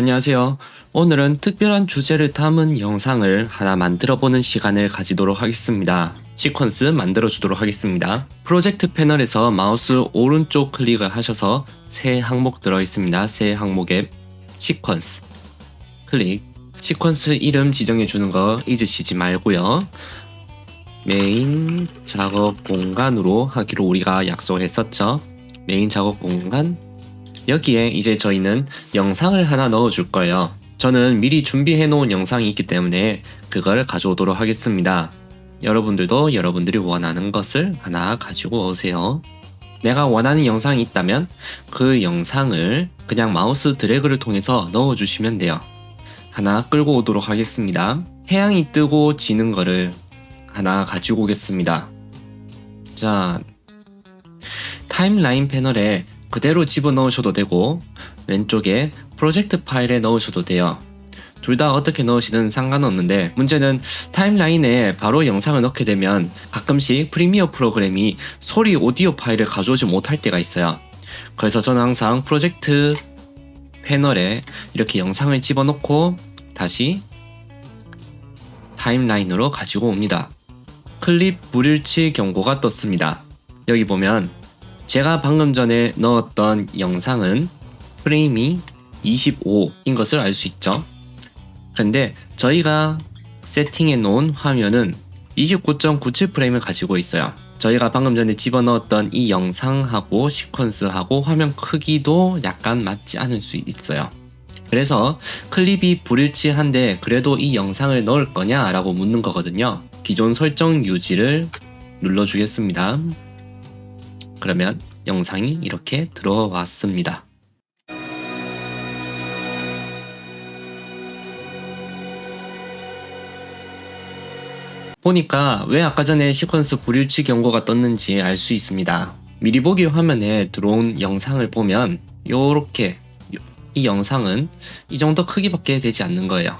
안녕하세요. 오늘은 특별한 주제를 담은 영상을 하나 만들어보는 시간을 가지도록 하겠습니다. 시퀀스 만들어주도록 하겠습니다. 프로젝트 패널에서 마우스 오른쪽 클릭을 하셔서 새 항목 들어있습니다. 새 항목에 시퀀스 클릭. 시퀀스 이름 지정해주는 거 잊으시지 말고요. 메인 작업 공간으로 하기로 우리가 약속했었죠. 메인 작업 공간. 여기에 이제 저희는 영상을 하나 넣어줄 거예요. 저는 미리 준비해 놓은 영상이 있기 때문에 그걸 가져오도록 하겠습니다. 여러분들도 여러분들이 원하는 것을 하나 가지고 오세요. 내가 원하는 영상이 있다면 그 영상을 그냥 마우스 드래그를 통해서 넣어주시면 돼요. 하나 끌고 오도록 하겠습니다. 태양이 뜨고 지는 거를 하나 가지고 오겠습니다. 자, 타임라인 패널에 그대로 집어넣으셔도 되고 왼쪽에 프로젝트 파일에 넣으셔도 돼요. 둘 다 어떻게 넣으시든 상관없는데 문제는 타임라인에 바로 영상을 넣게 되면 가끔씩 프리미어 프로그램이 소리 오디오 파일을 가져오지 못할 때가 있어요. 그래서 저는 항상 프로젝트 패널에 이렇게 영상을 집어넣고 다시 타임라인으로 가지고 옵니다. 클립 불일치 경고가 떴습니다. 여기 보면 제가 방금 전에 넣었던 영상은 프레임이 25인 것을 알 수 있죠. 근데 저희가 세팅해 놓은 화면은 29.97프레임을 가지고 있어요. 저희가 방금 전에 집어넣었던 이 영상하고 시퀀스하고 화면 크기도 약간 맞지 않을 수 있어요. 그래서 클립이 불일치한데 그래도 이 영상을 넣을 거냐 라고 묻는 거거든요. 기존 설정 유지를 눌러주겠습니다. 그러면 영상이 이렇게 들어왔습니다. 보니까 왜 아까 전에 시퀀스 불일치 경고가 떴는지 알 수 있습니다. 미리 보기 화면에 들어온 영상을 보면 요렇게 이 영상은 이 정도 크기밖에 되지 않는 거예요.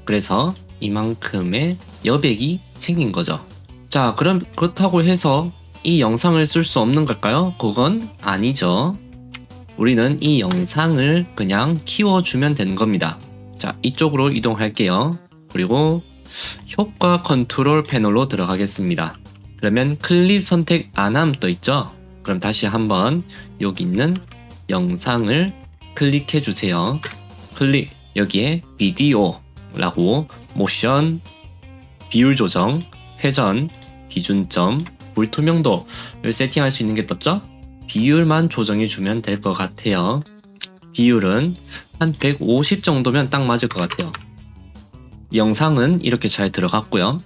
그래서 이만큼의 여백이 생긴 거죠. 자, 그럼 그렇다고 해서 이 영상을 쓸 수 없는 걸까요? 그건 아니죠. 우리는 이 영상을 그냥 키워주면 되는 겁니다. 자, 이쪽으로 이동할게요. 그리고 효과 컨트롤 패널로 들어가겠습니다. 그러면 클립 선택 안함 떠있죠? 그럼 다시 한번 여기 있는 영상을 클릭해 주세요. 클릭, 여기에 비디오라고 모션, 비율 조정, 회전, 기준점, 불투명도를 세팅할 수 있는 게 떴죠? 비율만 조정해 주면 될 것 같아요. 비율은 한 150 정도면 딱 맞을 것 같아요. 영상은 이렇게 잘 들어갔고요.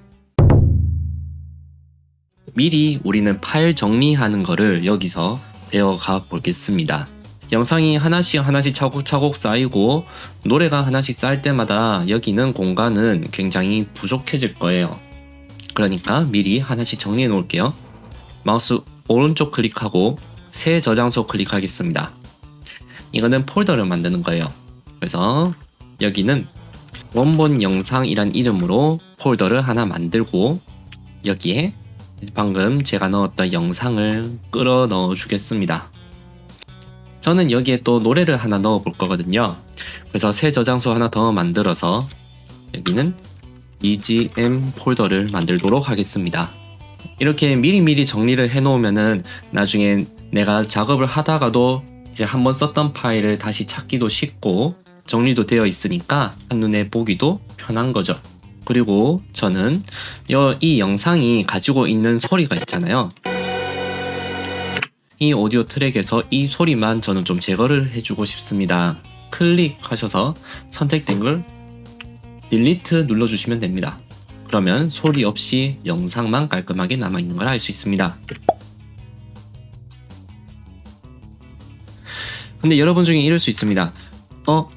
미리 우리는 파일 정리하는 거를 여기서 배워가 보겠습니다. 영상이 하나씩 차곡차곡 쌓이고 노래가 하나씩 쌓일 때마다 여기는 공간은 굉장히 부족해질 거예요. 그러니까 미리 하나씩 정리해 놓을게요. 마우스 오른쪽 클릭하고 새 저장소 클릭하겠습니다. 이거는 폴더를 만드는 거예요. 그래서 여기는 원본 영상이란 이름으로 폴더를 하나 만들고 여기에 방금 제가 넣었던 영상을 끌어 넣어 주겠습니다. 저는 여기에 또 노래를 하나 넣어 볼 거거든요. 그래서 새 저장소 하나 더 만들어서 여기는 BGM 폴더를 만들도록 하겠습니다. 이렇게 미리미리 정리를 해 놓으면은 나중에 내가 작업을 하다가도 이제 한번 썼던 파일을 다시 찾기도 쉽고 정리도 되어 있으니까 한눈에 보기도 편한 거죠. 그리고 저는 이 영상이 가지고 있는 소리가 있잖아요. 이 오디오 트랙에서 이 소리만 저는 좀 제거를 해주고 싶습니다. 클릭하셔서 선택된 걸 딜리트 눌러주시면 됩니다. 그러면 소리 없이 영상만 깔끔하게 남아있는 걸 알 수 있습니다. 근데 여러분 중에 이럴 수 있습니다.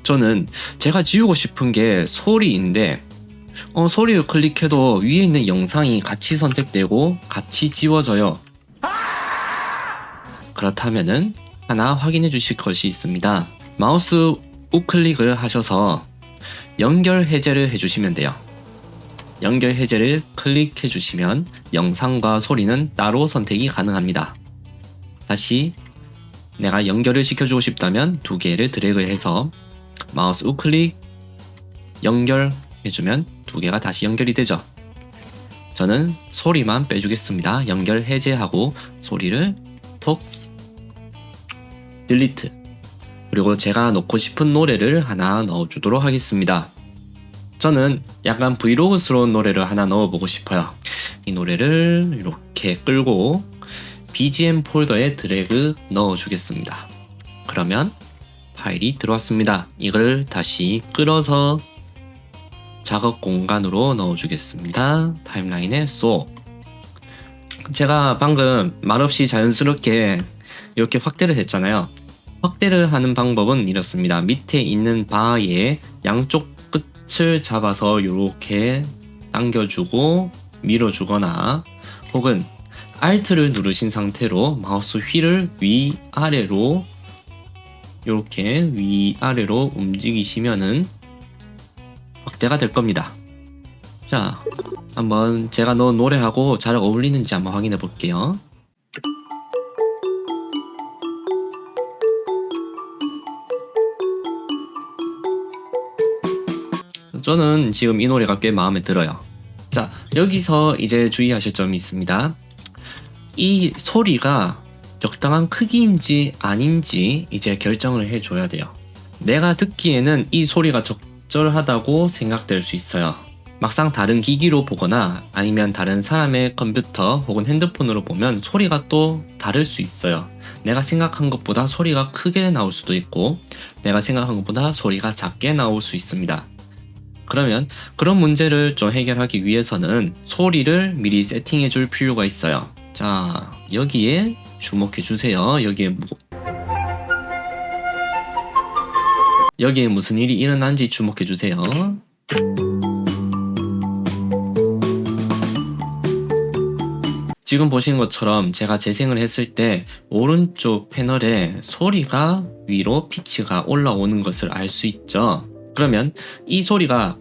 저는 제가 지우고 싶은 게 소리인데 소리를 클릭해도 위에 있는 영상이 같이 선택되고 같이 지워져요. 그렇다면은 하나 확인해 주실 것이 있습니다. 마우스 우클릭을 하셔서 연결 해제를 해주시면 돼요. 연결 해제를 클릭해 주시면 영상과 소리는 따로 선택이 가능합니다. 다시 내가 연결을 시켜주고 싶다면 두 개를 드래그해서 마우스 우클릭 연결해주면 두 개가 다시 연결이 되죠. 저는 소리만 빼주겠습니다. 연결 해제하고 소리를 톡 딜리트. 그리고 제가 넣고 싶은 노래를 하나 넣어주도록 하겠습니다. 저는 약간 브이로그스러운 노래를 하나 넣어보고 싶어요. 이 노래를 이렇게 끌고 BGM 폴더에 드래그 넣어주겠습니다. 그러면 파일이 들어왔습니다. 이걸 다시 끌어서 작업 공간으로 넣어주겠습니다. 타임라인에 쏙. 제가 방금 말없이 자연스럽게 이렇게 확대를 했잖아요. 확대를 하는 방법은 이렇습니다. 밑에 있는 바의 양쪽 끝을 잡아서 이렇게 당겨주고 밀어주거나 혹은 Alt를 누르신 상태로 마우스 휠을 위아래로 이렇게 위아래로 움직이시면은 확대가 될 겁니다. 자, 한번 제가 넣은 노래하고 잘 어울리는지 한번 확인해 볼게요. 저는 지금 이 노래가 꽤 마음에 들어요. 자, 여기서 이제 주의하실 점이 있습니다. 이 소리가 적당한 크기인지 아닌지 이제 결정을 해줘야 돼요. 내가 듣기에는 이 소리가 적절하다고 생각될 수 있어요. 막상 다른 기기로 보거나 아니면 다른 사람의 컴퓨터 혹은 핸드폰으로 보면 소리가 또 다를 수 있어요. 내가 생각한 것보다 소리가 크게 나올 수도 있고 내가 생각한 것보다 소리가 작게 나올 수 있습니다. 그러면 그런 문제를 좀 해결하기 위해서는 소리를 미리 세팅해 줄 필요가 있어요. 자, 여기에 주목해 주세요. 여기에 무슨 일이 일어난지 주목해 주세요. 지금 보시는 것처럼 제가 재생을 했을 때 오른쪽 패널에 소리가 위로 피치가 올라오는 것을 알 수 있죠. 그러면 이 소리가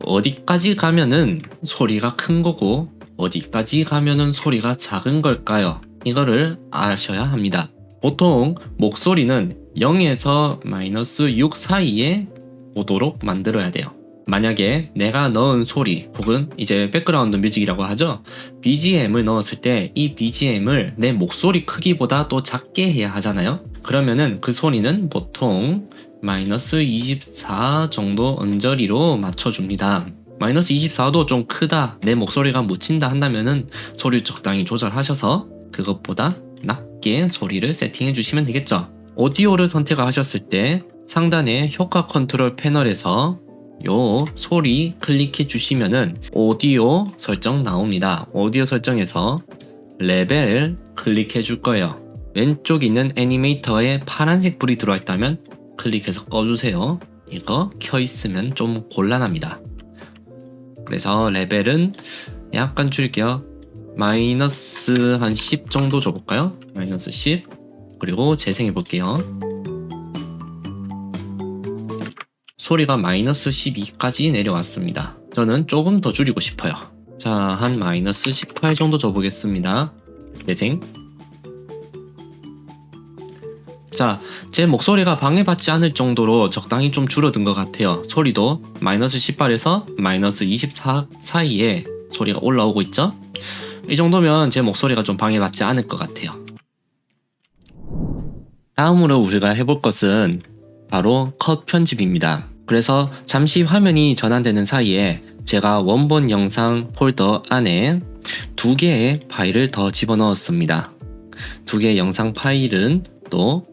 어디까지 가면은 소리가 큰 거고 어디까지 가면은 소리가 작은 걸까요? 이거를 아셔야 합니다. 보통 목소리는 0에서 -6 사이에 오도록 만들어야 돼요. 만약에 내가 넣은 소리 혹은 이제 백그라운드 뮤직이라고 하죠. BGM을 넣었을 때 이 BGM을 내 목소리 크기보다 또 작게 해야 하잖아요. 그러면은 그 소리는 보통 -24 정도 언저리로 맞춰줍니다. -24도 좀 크다, 내 목소리가 묻힌다 한다면은 소리를 적당히 조절하셔서 그것보다 낮게 소리를 세팅해 주시면 되겠죠. 오디오를 선택하셨을 때 상단의 효과 컨트롤 패널에서 요 소리 클릭해 주시면은 오디오 설정 나옵니다. 오디오 설정에서 레벨 클릭해 줄 거예요. 왼쪽 있는 애니메이터에 파란색 불이 들어와 있다면 클릭해서 꺼주세요. 이거 켜 있으면 좀 곤란합니다. 그래서 레벨은 약간 줄일게요. 마이너스 한 10 정도 줘볼까요? 마이너스 10. 그리고 재생해 볼게요. 소리가 마이너스 12까지 내려왔습니다. 저는 조금 더 줄이고 싶어요. 자, 한 마이너스 18 정도 줘보겠습니다. 재생. 자, 제 목소리가 방해받지 않을 정도로 적당히 좀 줄어든 것 같아요. 소리도 마이너스 18에서 마이너스 24 사이에 소리가 올라오고 있죠? 이 정도면 제 목소리가 좀 방해받지 않을 것 같아요. 다음으로 우리가 해볼 것은 바로 컷 편집입니다. 그래서 잠시 화면이 전환되는 사이에 제가 원본 영상 폴더 안에 두 개의 파일을 더 집어넣었습니다. 두 개의 영상 파일은 또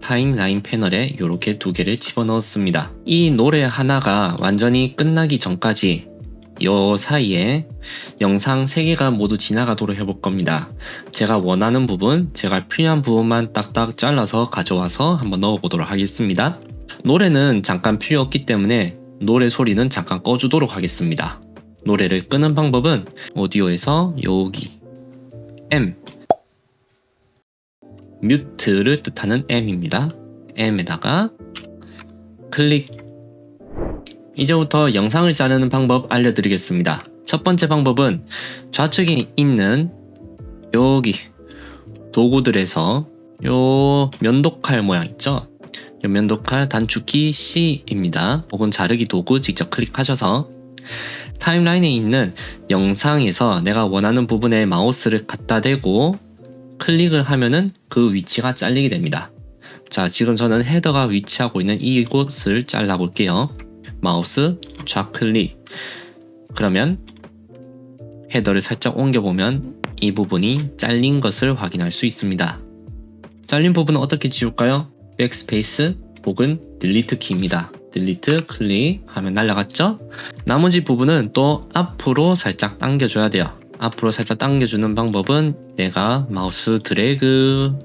타임라인 패널에 이렇게 두 개를 집어넣었습니다. 이 노래 하나가 완전히 끝나기 전까지 요 사이에 영상 3개가 모두 지나가도록 해볼 겁니다. 제가 원하는 부분, 제가 필요한 부분만 딱딱 잘라서 가져와서 한번 넣어보도록 하겠습니다. 노래는 잠깐 필요 없기 때문에 노래 소리는 잠깐 꺼주도록 하겠습니다. 노래를 끄는 방법은 오디오에서 여기 M, 뮤트를 뜻하는 M입니다. M에다가 클릭. 이제부터 영상을 자르는 방법 알려드리겠습니다. 첫 번째 방법은 좌측에 있는 여기 도구들에서 요 면도칼 모양 있죠? 옆면도 칼 단축키 C입니다. 혹은 자르기 도구 직접 클릭하셔서 타임라인에 있는 영상에서 내가 원하는 부분에 마우스를 갖다 대고 클릭을 하면은 그 위치가 잘리게 됩니다. 자, 지금 저는 헤더가 위치하고 있는 이곳을 잘라 볼게요. 마우스 좌클릭. 그러면 헤더를 살짝 옮겨보면 이 부분이 잘린 것을 확인할 수 있습니다. 잘린 부분은 어떻게 지울까요? 백스페이스 혹은 딜리트 키입니다. 딜리트 클릭하면 날아갔죠? 나머지 부분은 또 앞으로 살짝 당겨줘야 돼요. 앞으로 살짝 당겨주는 방법은 내가 마우스 드래그에서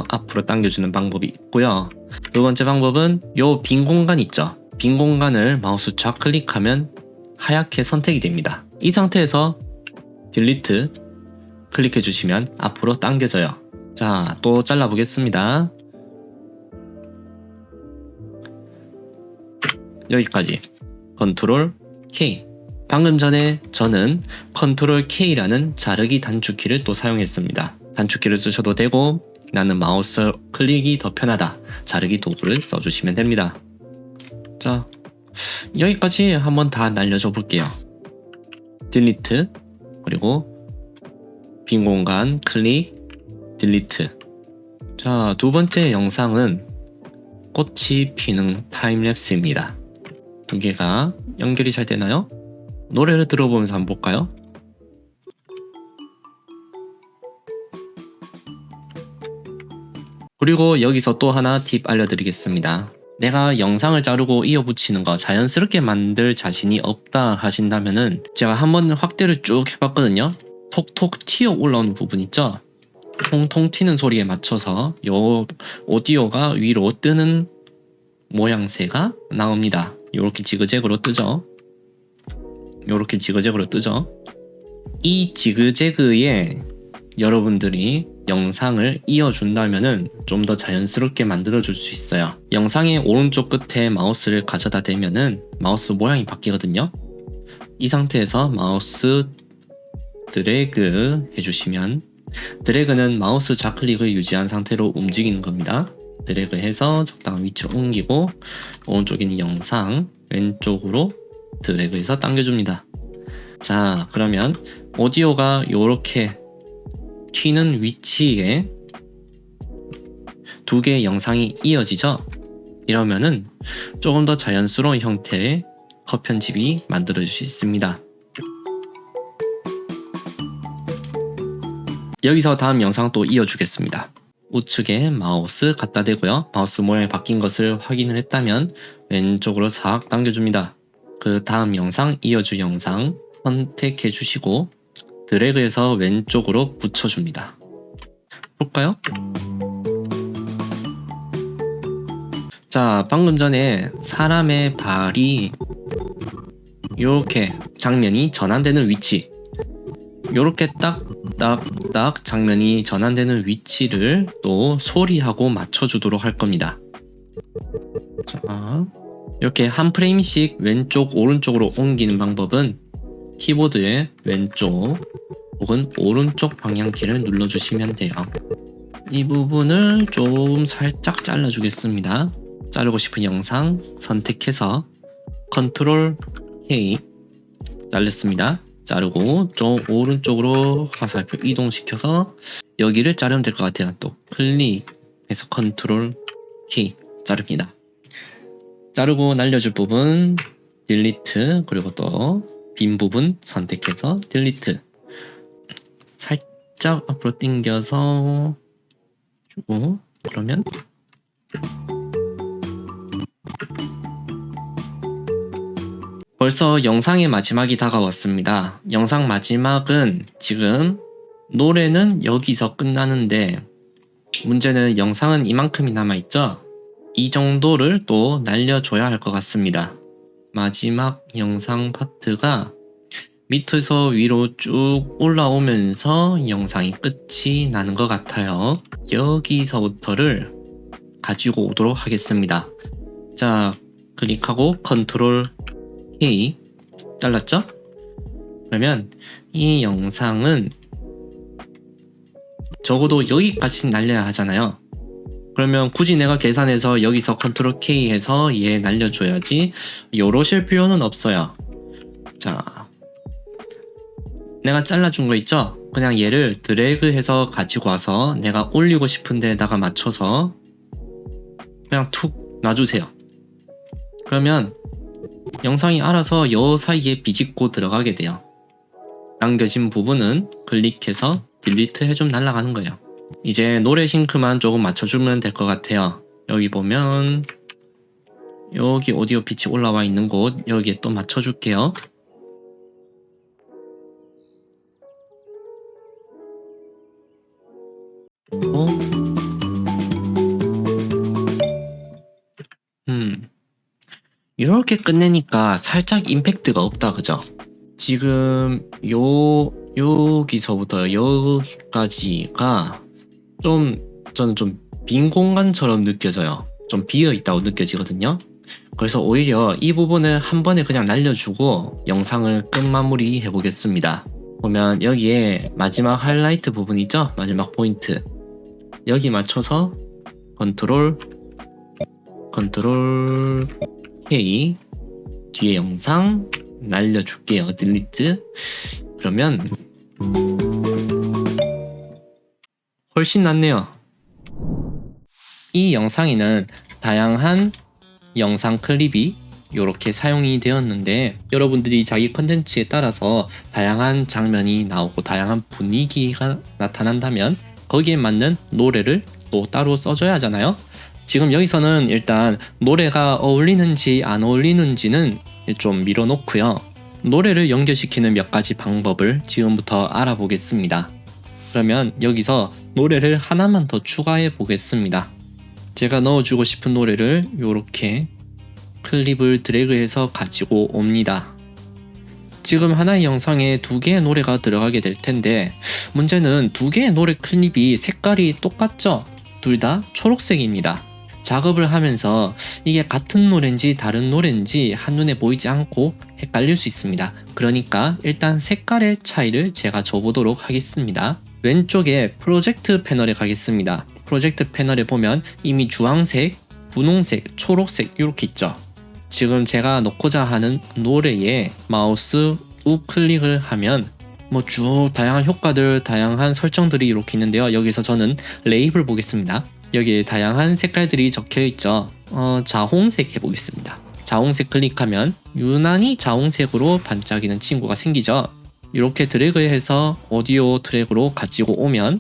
앞으로 당겨주는 방법이 있고요. 두 번째 방법은 요 빈 공간 있죠? 빈 공간을 마우스 좌클릭하면 하얗게 선택이 됩니다. 이 상태에서 딜리트 클릭해 주시면 앞으로 당겨져요. 자, 또 잘라 보겠습니다. 여기까지. 컨트롤 K. 방금 전에 저는 컨트롤 K라는 자르기 단축키를 또 사용했습니다. 단축키를 쓰셔도 되고 나는 마우스 클릭이 더 편하다. 자르기 도구를 써주시면 됩니다. 자, 여기까지 한번 다 날려줘 볼게요. 딜리트, 그리고 빈 공간 클릭, 딜리트. 자, 두 번째 영상은 꽃이 피는 타임랩스입니다. 두 개가 연결이 잘 되나요? 노래를 들어보면서 한번 볼까요? 그리고 여기서 또 하나 팁 알려드리겠습니다. 내가 영상을 자르고 이어붙이는 거 자연스럽게 만들 자신이 없다 하신다면은 제가 한번 확대를 쭉 해봤거든요. 톡톡 튀어 올라오는 부분 있죠? 통통 튀는 소리에 맞춰서 요 오디오가 위로 뜨는 모양새가 나옵니다. 요렇게 지그재그로 뜨죠. 요렇게 지그재그로 뜨죠. 이 지그재그에 여러분들이 영상을 이어준다면은 좀 더 자연스럽게 만들어줄 수 있어요. 영상의 오른쪽 끝에 마우스를 가져다 대면은 마우스 모양이 바뀌거든요. 이 상태에서 마우스 드래그 해주시면, 드래그는 마우스 좌클릭을 유지한 상태로 움직이는 겁니다. 드래그 해서 적당한 위치로 옮기고 오른쪽에 있는 영상 왼쪽으로 드래그해서 당겨줍니다. 자, 그러면 오디오가 이렇게 튀는 위치에 두 개의 영상이 이어지죠? 이러면은 조금 더 자연스러운 형태의 컷 편집이 만들어질 수 있습니다. 여기서 다음 영상 또 이어주겠습니다. 우측에 마우스 갖다 대고요. 마우스 모양이 바뀐 것을 확인을 했다면 왼쪽으로 싹 당겨줍니다. 그 다음 영상, 이어줄 영상 선택해 주시고 드래그해서 왼쪽으로 붙여줍니다. 볼까요? 자, 방금 전에 사람의 발이 이렇게 장면이 전환되는 위치, 이렇게 딱 장면이 전환되는 위치를 또 소리하고 맞춰주도록 할 겁니다. 자, 이렇게 한 프레임씩 왼쪽 오른쪽으로 옮기는 방법은 키보드의 왼쪽 혹은 오른쪽 방향키를 눌러주시면 돼요. 이 부분을 좀 살짝 잘라주겠습니다. 자르고 싶은 영상 선택해서 컨트롤 K 잘랐습니다. 자르고 좀 오른쪽으로 화살표 이동시켜서 여기를 자르면 될 것 같아요. 또 클릭해서 컨트롤 K 자릅니다. 자르고 날려줄 부분 딜리트, 그리고 또 빈 부분 선택해서 딜리트. 살짝 앞으로 당겨서 주고, 그러면 벌써 영상의 마지막이 다가왔습니다. 영상 마지막은 지금 노래는 여기서 끝나는데 문제는 영상은 이만큼이 남아있죠? 이 정도를 또 날려줘야 할 것 같습니다. 마지막 영상 파트가 밑에서 위로 쭉 올라오면서 영상이 끝이 나는 것 같아요. 여기서부터를 가지고 오도록 하겠습니다. 자, 클릭하고 컨트롤 K 잘랐죠? 그러면 이 영상은 적어도 여기까지 날려야 하잖아요. 그러면 굳이 내가 계산해서 여기서 컨트롤 K 해서 얘 날려줘야지 요러실 필요는 없어요. 자, 내가 잘라준 거 있죠? 그냥 얘를 드래그해서 가지고 와서 내가 올리고 싶은 데다가 맞춰서 그냥 툭 놔주세요. 그러면 영상이 알아서 요 사이에 비집고 들어가게 돼요. 남겨진 부분은 클릭해서 딜리트 해좀 날아가는 거예요. 이제 노래 싱크만 조금 맞춰주면 될 것 같아요. 여기 보면 여기 오디오 빛이 올라와 있는 곳 여기에 또 맞춰줄게요. 이렇게 끝내니까 살짝 임팩트가 없다, 그죠? 지금 여기서부터 여기까지가 저는 좀 빈 공간처럼 느껴져요. 좀 비어 있다고 느껴지거든요. 그래서 오히려 이 부분을 한 번에 그냥 날려주고 영상을 끝마무리 해보겠습니다. 보면 여기에 마지막 하이라이트 부분 있죠? 마지막 포인트. 여기 맞춰서 컨트롤 K 뒤에 영상 날려줄게요. 딜리트. 그러면 훨씬 낫네요. 이 영상에는 다양한 영상 클립이 이렇게 사용이 되었는데 여러분들이 자기 컨텐츠에 따라서 다양한 장면이 나오고 다양한 분위기가 나타난다면 거기에 맞는 노래를 또 따로 써줘야 하잖아요. 지금 여기서는 일단 노래가 어울리는지 안 어울리는지는 좀 밀어놓고요. 노래를 연결시키는 몇 가지 방법을 지금부터 알아보겠습니다. 그러면 여기서 노래를 하나만 더 추가해 보겠습니다. 제가 넣어주고 싶은 노래를 이렇게 클립을 드래그해서 가지고 옵니다. 지금 하나의 영상에 2개의 노래가 들어가게 될 텐데 문제는 2개의 노래 클립이 색깔이 똑같죠? 둘 다 초록색입니다. 작업을 하면서 이게 같은 노래인지 다른 노래인지 한눈에 보이지 않고 헷갈릴 수 있습니다. 그러니까 일단 색깔의 차이를 제가 줘보도록 하겠습니다. 왼쪽에 프로젝트 패널에 가겠습니다. 프로젝트 패널에 보면 이미 주황색, 분홍색, 초록색 이렇게 있죠. 지금 제가 넣고자 하는 노래에 마우스 우클릭을 하면 뭐 쭉 다양한 효과들, 다양한 설정들이 이렇게 있는데요. 여기서 저는 레이블 보겠습니다. 여기에 다양한 색깔들이 적혀있죠. 자홍색 해보겠습니다. 자홍색 클릭하면 유난히 자홍색으로 반짝이는 친구가 생기죠. 이렇게 드래그해서 오디오 트랙으로 가지고 오면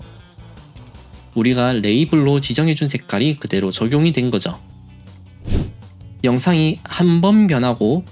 우리가 레이블로 지정해준 색깔이 그대로 적용이 된 거죠. 영상이 한 번 변하고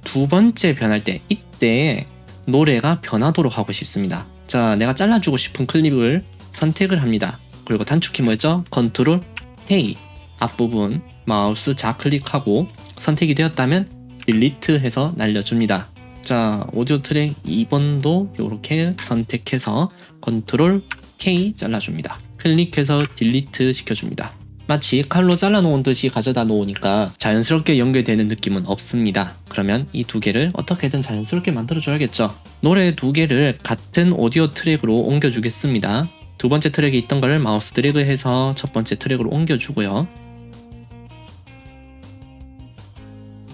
2번째 변할 때 이때 노래가 변하도록 하고 싶습니다. 자, 내가 잘라주고 싶은 클립을 선택을 합니다. 그리고 단축키 뭐였죠? 컨트롤 K 앞부분 마우스 좌클릭하고 선택이 되었다면 딜리트 해서 날려줍니다. 자, 오디오 트랙 2번도 이렇게 선택해서 컨트롤 K 잘라줍니다. 클릭해서 딜리트 시켜줍니다. 마치 칼로 잘라놓은 듯이 가져다 놓으니까 자연스럽게 연결되는 느낌은 없습니다. 그러면 이 2개를 어떻게든 자연스럽게 만들어줘야겠죠. 노래 2개를 같은 오디오 트랙으로 옮겨주겠습니다. 2번째 트랙에 있던 걸 마우스 드래그해서 첫 번째 트랙으로 옮겨주고요.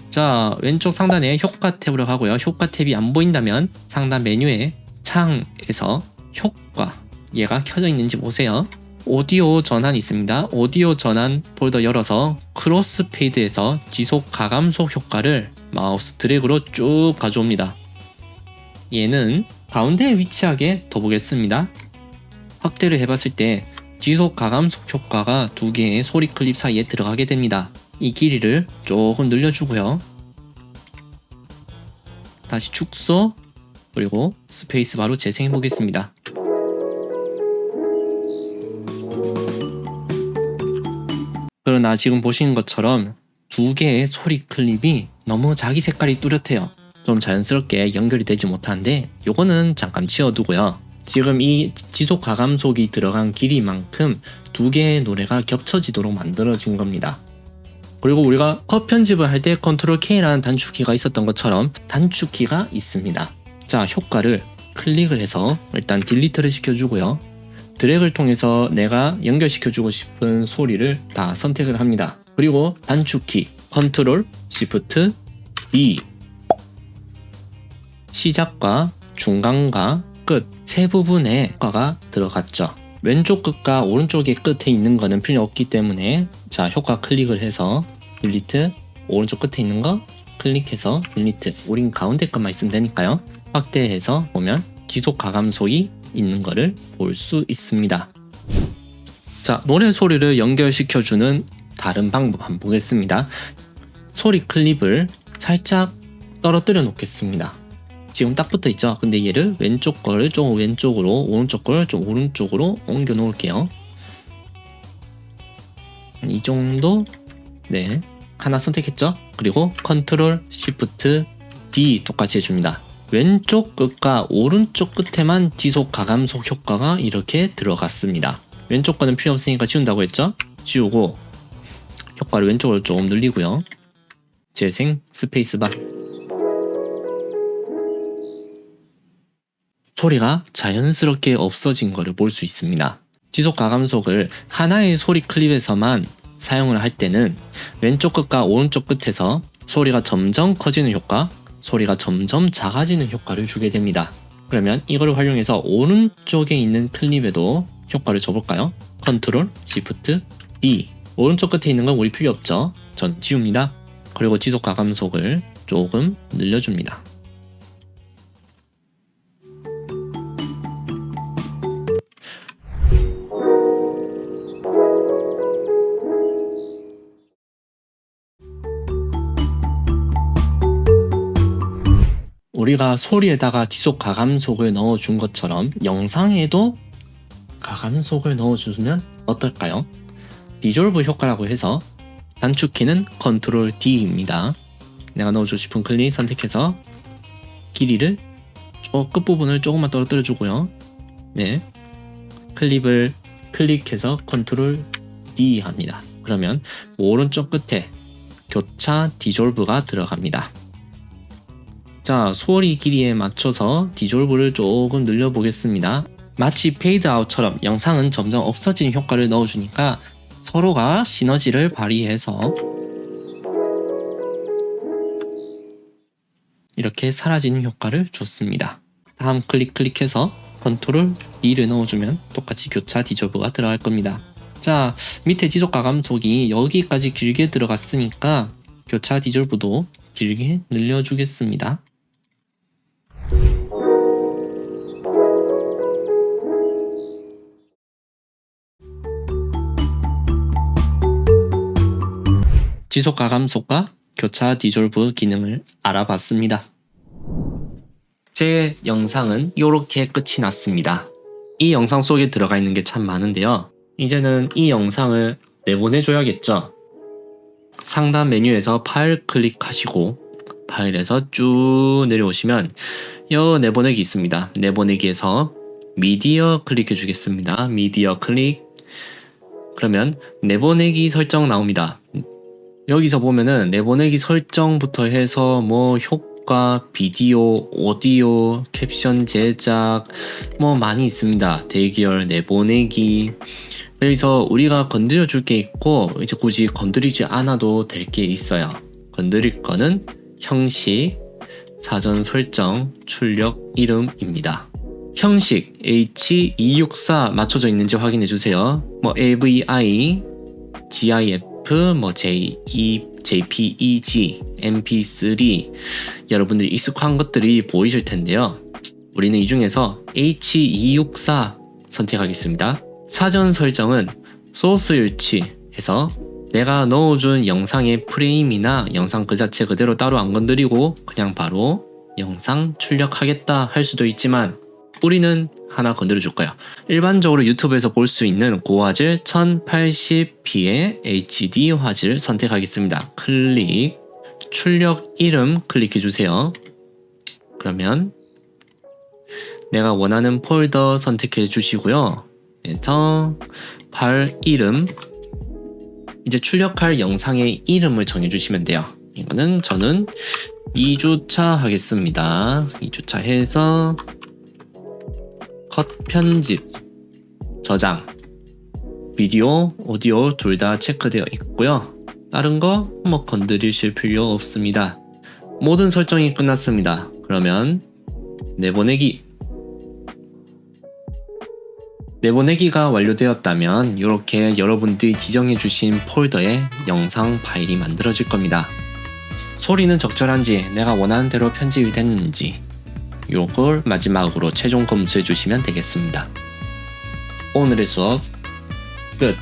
자, 왼쪽 상단에 효과 탭으로 가고요. 효과 탭이 안 보인다면 상단 메뉴에 창에서 효과 얘가 켜져 있는지 보세요. 오디오 전환이 있습니다. 오디오 전환 폴더 열어서 크로스 페이드에서 지속 가감속 효과를 마우스 드래그로 쭉 가져옵니다. 얘는 가운데에 위치하게 둬보겠습니다. 확대를 해봤을 때 지속 가감속 효과가 2개의 소리 클립 사이에 들어가게 됩니다. 이 길이를 조금 늘려주고요. 다시 축소 그리고 스페이스바로 재생해 보겠습니다. 그러나 지금 보시는 것처럼 2개의 소리 클립이 너무 자기 색깔이 뚜렷해요. 좀 자연스럽게 연결이 되지 못하는데 요거는 잠깐 치워두고요. 지금 이 지속 가감속이 들어간 길이만큼 2개의 노래가 겹쳐지도록 만들어진 겁니다. 그리고 우리가 컷 편집을 할 때 컨트롤 K라는 단축키가 있었던 것처럼 단축키가 있습니다. 자, 효과를 클릭을 해서 일단 딜리트를 시켜주고요. 드래그를 통해서 내가 연결시켜주고 싶은 소리를 다 선택을 합니다. 그리고 단축키 컨트롤 시프트 D, 시작과 중간과 끝 세 부분에 효과가 들어갔죠. 왼쪽 끝과 오른쪽의 끝에 있는 거는 필요 없기 때문에 자, 효과 클릭을 해서 딜리트, 오른쪽 끝에 있는 거 클릭해서 딜리트, 우린 가운데 것만 있으면 되니까요. 확대해서 보면 지속 가감속이 있는 거를 볼 수 있습니다. 자, 노래 소리를 연결시켜주는 다른 방법 한번 보겠습니다. 소리 클립을 살짝 떨어뜨려 놓겠습니다. 지금 딱 붙어 있죠. 근데 얘를 왼쪽 거를 좀 왼쪽으로, 오른쪽 거를 좀 오른쪽으로 옮겨 놓을게요. 이 정도. 네, 하나 선택했죠. 그리고 컨트롤 시프트 D 똑같이 해줍니다. 왼쪽 끝과 오른쪽 끝에만 지속 가감속 효과가 이렇게 들어갔습니다. 왼쪽 거는 필요 없으니까 지운다고 했죠. 지우고 효과를 왼쪽으로 조금 늘리고요. 재생 스페이스바. 소리가 자연스럽게 없어진 것을 볼 수 있습니다. 지속 가감속을 하나의 소리 클립에서만 사용을 할 때는 왼쪽 끝과 오른쪽 끝에서 소리가 점점 커지는 효과, 소리가 점점 작아지는 효과를 주게 됩니다. 그러면 이거를 활용해서 오른쪽에 있는 클립에도 효과를 줘볼까요? 컨트롤 시프트 D. 오른쪽 끝에 있는 건 우리 필요 없죠. 전 지웁니다. 그리고 지속 가감속을 조금 늘려줍니다. 우리가 소리에다가 지속 가감속을 넣어준 것처럼 영상에도 가감속을 넣어주면 어떨까요? 디졸브 효과라고 해서 단축키는 컨트롤 D입니다. 내가 넣어주고 싶은 클립 선택해서 길이를 끝부분을 조금만 떨어뜨려 주고요. 네, 클립을 클릭해서 컨트롤 D 합니다. 그러면 오른쪽 끝에 교차 디졸브가 들어갑니다. 자, 소리 길이에 맞춰서 디졸브를 조금 늘려보겠습니다. 마치 페이드 아웃처럼 영상은 점점 없어지는 효과를 넣어주니까 서로가 시너지를 발휘해서 이렇게 사라지는 효과를 줬습니다. 다음 클릭해서 컨트롤 D를 넣어주면 똑같이 교차 디졸브가 들어갈 겁니다. 자, 밑에 지속 가감속이 여기까지 길게 들어갔으니까 교차 디졸브도 길게 늘려주겠습니다. 지속 가감속과 교차 디졸브 기능을 알아봤습니다. 제 영상은 이렇게 끝이 났습니다. 이 영상 속에 들어가 있는 게 참 많은데요. 이제는 이 영상을 내보내줘야겠죠. 상단 메뉴에서 파일 클릭하시고 파일에서 쭉 내려오시면 이 내보내기 있습니다. 내보내기에서 미디어 클릭해 주겠습니다. 미디어 클릭. 그러면 내보내기 설정 나옵니다. 여기서 보면은 내보내기 설정부터 해서 뭐 효과, 비디오, 오디오, 캡션 제작 뭐 많이 있습니다. 대기열, 내보내기. 여기서 우리가 건드려 줄 게 있고 이제 굳이 건드리지 않아도 될 게 있어요. 건드릴 거는 형식, 사전 설정, 출력 이름입니다. 형식 H264 맞춰져 있는지 확인해 주세요. 뭐 AVI, GIF, 뭐 JPEG, MP3 여러분들이 익숙한 것들이 보이실 텐데요. 우리는 이 중에서 H264 선택하겠습니다. 사전 설정은 소스 일치해서 내가 넣어준 영상의 프레임이나 영상 그 자체 그대로 따로 안 건드리고 그냥 바로 영상 출력하겠다 할 수도 있지만 우리는 하나 건드려 줄 거예요. 일반적으로 유튜브에서 볼 수 있는 고화질 1080p의 HD 화질 선택하겠습니다. 클릭, 출력 이름 클릭해 주세요. 그러면 내가 원하는 폴더 선택해 주시고요. 그래서 파일 이름, 이제 출력할 영상의 이름을 정해 주시면 돼요. 이거는 저는 2주차 하겠습니다. 2주차 해서 컷 편집 저장. 비디오, 오디오 둘 다 체크되어 있고요. 다른 거 뭐 건드리실 필요 없습니다. 모든 설정이 끝났습니다. 그러면 내보내기. 내보내기가 완료되었다면 이렇게 여러분들이 지정해주신 폴더에 영상 파일이 만들어질 겁니다. 소리는 적절한지, 내가 원하는 대로 편집이 됐는지 이걸 마지막으로 최종 검수해 주시면 되겠습니다. 오늘의 수업 끝.